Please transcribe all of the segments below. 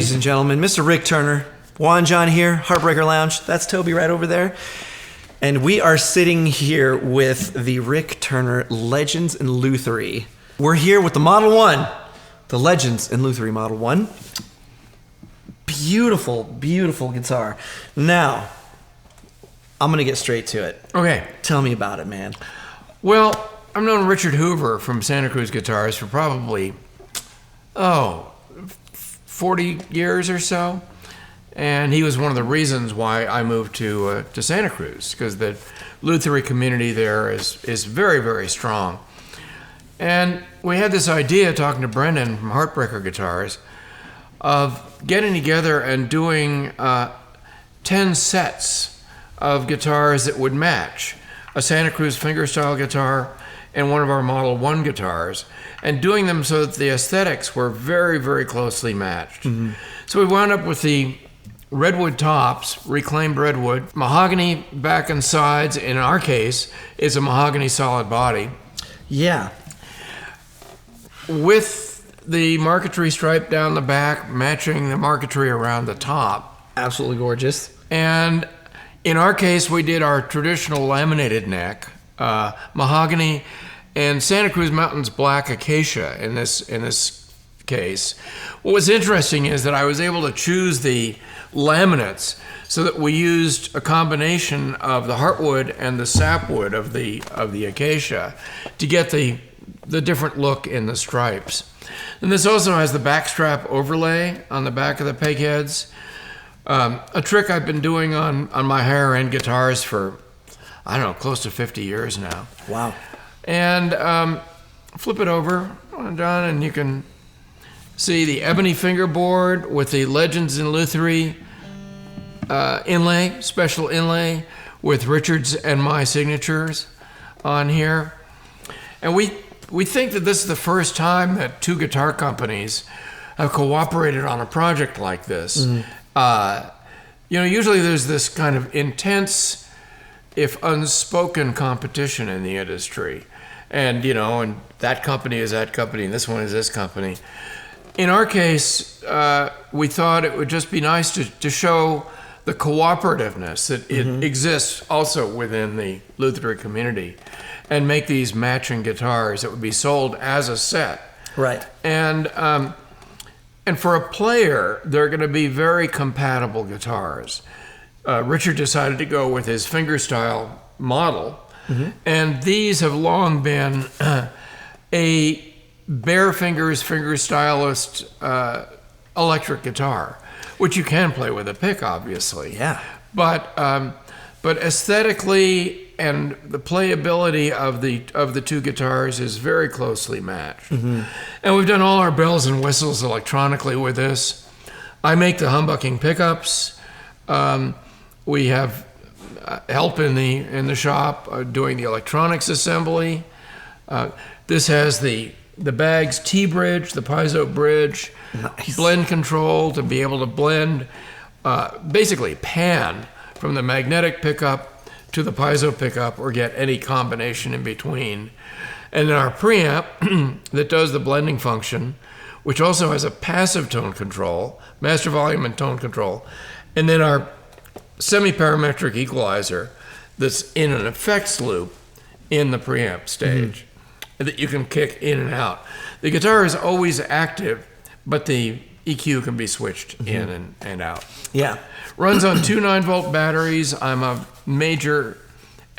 Ladies and gentlemen, Mr. Rick Turner, Juan John here, Heartbreaker Lounge. That's Toby right over there. And we are sitting here with the Rick Turner Legends in Lutherie. We're here with the Model 1, the Legends in Lutherie Model 1. Beautiful, beautiful guitar. Now, I'm going to get straight to it. Okay. Tell me about it, man. Well, I've known Richard Hoover from Santa Cruz Guitars for probably, 40 years or so. And he was one of the reasons why I moved to Santa Cruz, because the Lutherie community there is very, very strong. And we had this idea, talking to Brendan from Heartbreaker Guitars, of getting together and doing 10 sets of guitars that would match a Santa Cruz fingerstyle guitar and one of our Model 1 guitars, and doing them so that the aesthetics were very, very closely matched. Mm-hmm. So we wound up with the redwood tops, reclaimed redwood, mahogany back and sides. In our case, is a mahogany solid body. Yeah. With the marquetry stripe down the back, matching the marquetry around the top. Absolutely gorgeous. And in our case, we did our traditional laminated neck, mahogany, and Santa Cruz Mountains black acacia in this case. What was interesting is that I was able to choose the laminates so that we used a combination of the heartwood and the sapwood of the acacia to get the different look in the stripes. And this also has the backstrap overlay on the back of the peg heads. A trick I've been doing on my higher end guitars for, I don't know, close to 50 years now. Wow. And flip it over, John, and you can see the ebony fingerboard with the Legends in Lutherie inlay, special inlay with Richard's and my signatures on here. And we think that this is the first time that two guitar companies have cooperated on a project like this. Mm. Usually there's this kind of intense, if unspoken, competition in the industry. And, and that company is that company, and this one is this company. In our case, we thought it would just be nice to show the cooperativeness that it exists also within the Lutherie community, and make these matching guitars that would be sold as a set. Right. And for a player, they're going to be very compatible guitars. Richard decided to go with his fingerstyle model, and these have long been a bare fingers fingerstylist electric guitar, which you can play with a pick, obviously. Yeah. But aesthetically and the playability of the two guitars is very closely matched. Mm-hmm. And we've done all our bells and whistles electronically with this. I make the humbucking pickups. We have help in the shop doing the electronics assembly. This has the bag's T-bridge, the piezo bridge, nice. Blend control to be able to blend, basically pan from the magnetic pickup to the piezo pickup, or get any combination in between. And then our preamp that does the blending function, which also has a passive tone control, master volume and tone control, and then our semi-parametric equalizer that's in an effects loop in the preamp stage that you can kick in and out. The guitar is always active, but the EQ can be switched in and out. Yeah. Runs on two 9-volt batteries. I'm a major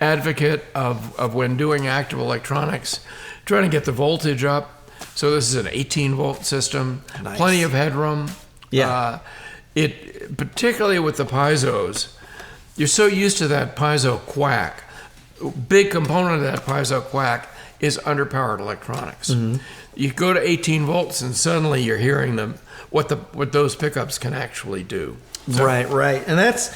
advocate of when doing active electronics, trying to get the voltage up. So this is an 18-volt system, nice. Plenty of headroom. Yeah. It particularly with the piezos, you're so used to that piezo quack. Big component of that piezo quack is underpowered electronics. Mm-hmm. You go to 18 volts and suddenly you're hearing them, what those pickups can actually do. So, right. And that's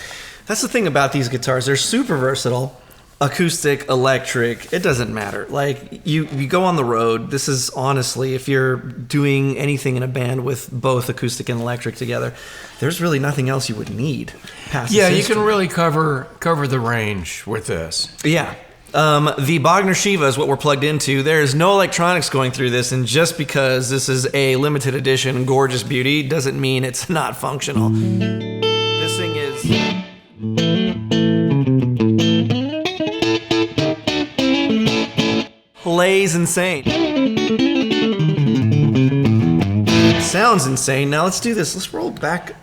the thing about these guitars. They're super versatile. Acoustic, electric, it doesn't matter. Like, you go on the road. This is honestly, if you're doing anything in a band with both acoustic and electric together, there's really nothing else you would need past this you can really cover the range with this. Yeah. The Bogner Shiva is what we're plugged into. There's no electronics going through this, and just because this is a limited edition gorgeous beauty doesn't mean it's not functional. This thing is... plays insane. Sounds insane. Now let's do this. Let's roll back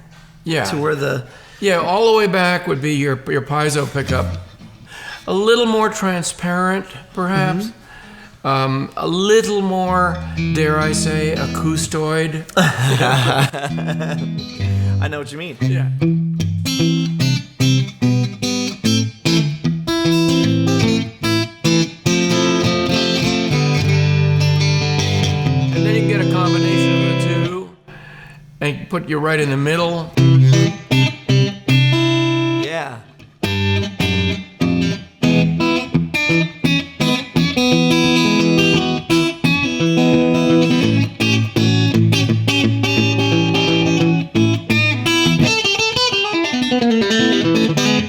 to where the... Yeah, all the way back would be your piezo pickup. A little more transparent, perhaps. A little more, dare I say, acoustoid. I know what you mean. Yeah. And then you can get a combination of the two and put you right in the middle. Yeah.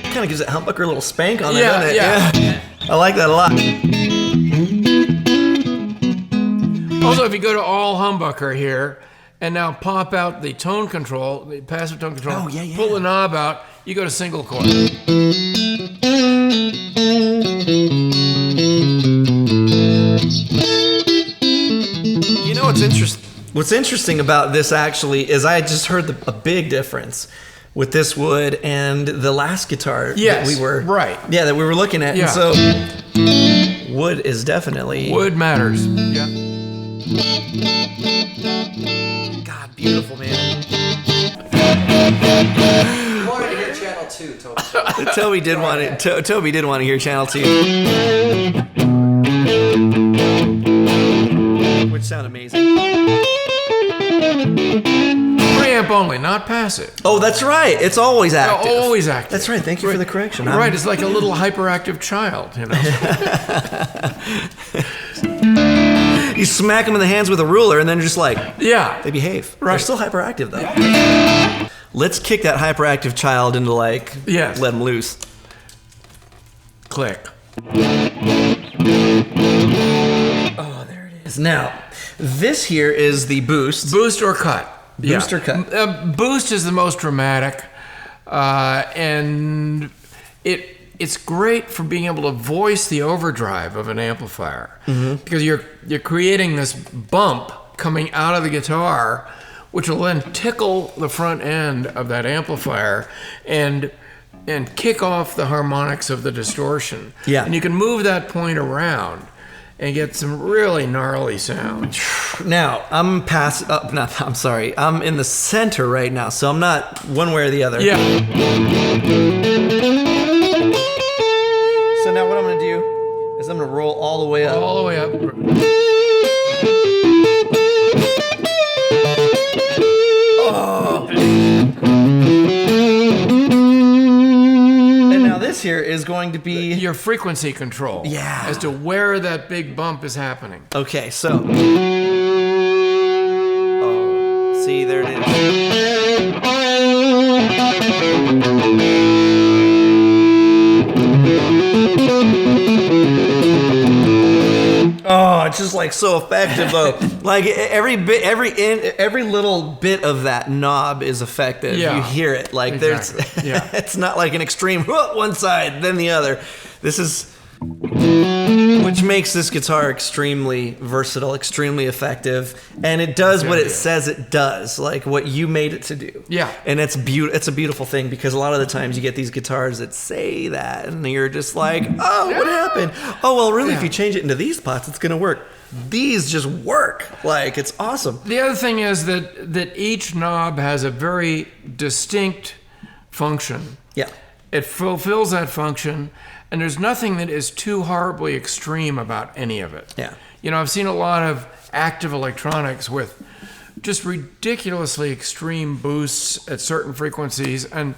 Kind of gives that humbucker a little spank on there, doesn't it? Yeah. I like that a lot. Also, if you go to all humbucker here, and now pop out the tone control, the passive tone control, pull the knob out, you go to single coil. You know what's interesting about this actually is I just heard a big difference with this wood and the last guitar that we were that we were looking at. Yeah. And so wood is definitely... Wood matters. Yeah. God, beautiful, man. You wanted to hear channel 2, Toby. Toby did want it. Toby did want to hear channel 2. Which sound amazing. Preamp only, not passive. Oh, that's right. It's always active. Always active. That's right. Thank you for the correction. Right, it's like a little hyperactive child, you know. You smack them in the hands with a ruler, and then you're just like, they behave. Right. They're still hyperactive, though. Let's kick that hyperactive child into, like, let them loose. Click. Oh, there it is. Now, this here is the boost. Boost or cut. Boost or cut. Boost is the most dramatic, and it's great for being able to voice the overdrive of an amplifier, because you're creating this bump coming out of the guitar, which will then tickle the front end of that amplifier and kick off the harmonics of the distortion. Yeah. And you can move that point around and get some really gnarly sound. Now, I'm I'm in the center right now, so I'm not one way or the other. Yeah. So now what I'm going to do is I'm going to roll all the way up. All the way up. Oh. And now this here is going to be... your frequency control. Yeah. As to where that big bump is happening. Okay, so... Oh, see, there it is. Oh, it's just like so effective though. Like every little bit of that knob is effective. Yeah. You hear it. Like Exactly. there's, it's not like an extreme one side then the other. This is, which makes this guitar extremely versatile, extremely effective, and it does what it says it does, like what you made it to do. Yeah. And it's it's a beautiful thing, because a lot of the times you get these guitars that say that, and you're just like, oh, what happened? Oh, well, really, if you change it into these pots, it's gonna work. These just work. Like, it's awesome. The other thing is that each knob has a very distinct function. Yeah. It fulfills that function, and there's nothing that is too horribly extreme about any of it. Yeah. You know, I've seen a lot of active electronics with just ridiculously extreme boosts at certain frequencies, and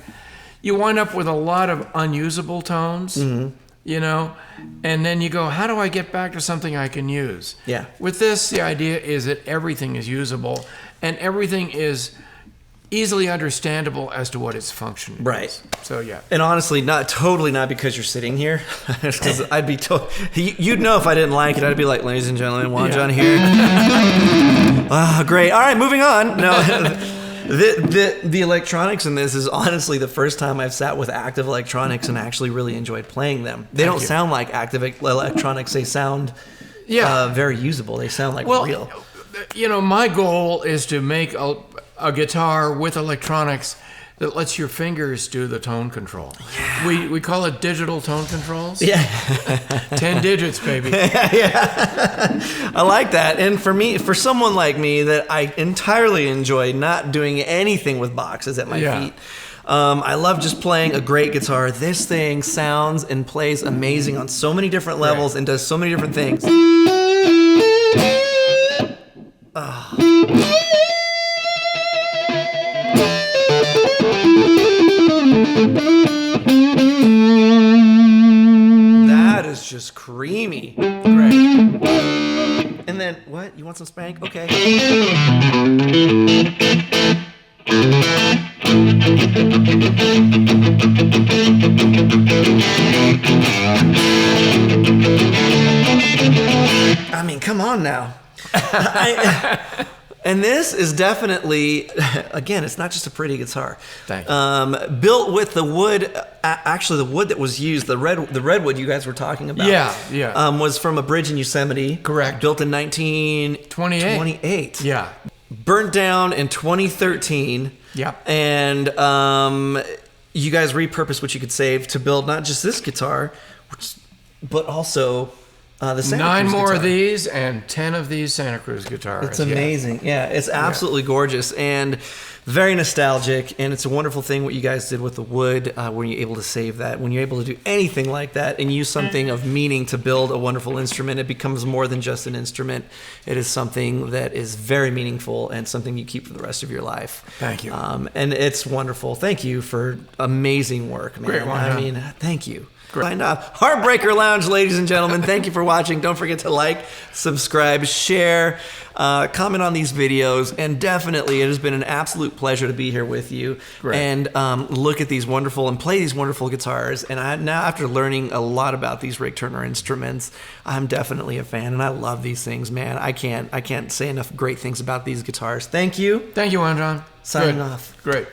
you wind up with a lot of unusable tones, you know, and then you go, how do I get back to something I can use? Yeah. With this, the idea is that everything is usable, and everything is easily understandable as to what its function Right. is. So yeah. And honestly, not because you're sitting here, because I'd be you'd know if I didn't like it. I'd be like, ladies and gentlemen, Juan John here. Great. All right, moving on. No, the electronics in this is honestly the first time I've sat with active electronics and actually really enjoyed playing them. They don't sound like active electronics. They sound very usable. They sound like real. You know, my goal is to make a guitar with electronics that lets your fingers do the tone control. Yeah. We call it digital tone controls. Yeah. 10 digits, baby. Yeah. I like that. And for someone like me that I entirely enjoy not doing anything with boxes at my feet. I love just playing a great guitar. This thing sounds and plays amazing on so many different levels and does so many different things. That is just creamy. Great. And then, what? You want some spank? Okay. I mean, come on now. And this is definitely, again, it's not just a pretty guitar. Thank you. Built with the wood, actually the wood that was used, the redwood you guys were talking about. Yeah. Was from a bridge in Yosemite. Correct. Built in 1928. Yeah. Burnt down in 2013. Yeah. And you guys repurposed what you could save to build not just this guitar, but also the Santa 9 Cruz more guitar. of these and 10 of these Santa Cruz guitars. It's amazing. Yeah, it's absolutely gorgeous and very nostalgic. And it's a wonderful thing what you guys did with the wood when you're able to save that. When you're able to do anything like that and use something of meaning to build a wonderful instrument, it becomes more than just an instrument. It is something that is very meaningful and something you keep for the rest of your life. Thank you. And it's wonderful. Thank you for amazing work, man. Great one, I huh? mean, thank you. Sign off. Heartbreaker Lounge, ladies and gentlemen. Thank you for watching. Don't forget to like, subscribe, share, comment on these videos, and definitely it has been an absolute pleasure to be here with you. Great. And look at these wonderful and play these wonderful guitars. And now after learning a lot about these Rick Turner instruments, I'm definitely a fan, and I love these things, man. I can't say enough great things about these guitars. Thank you. Thank you, Juan John. Signing off. Great.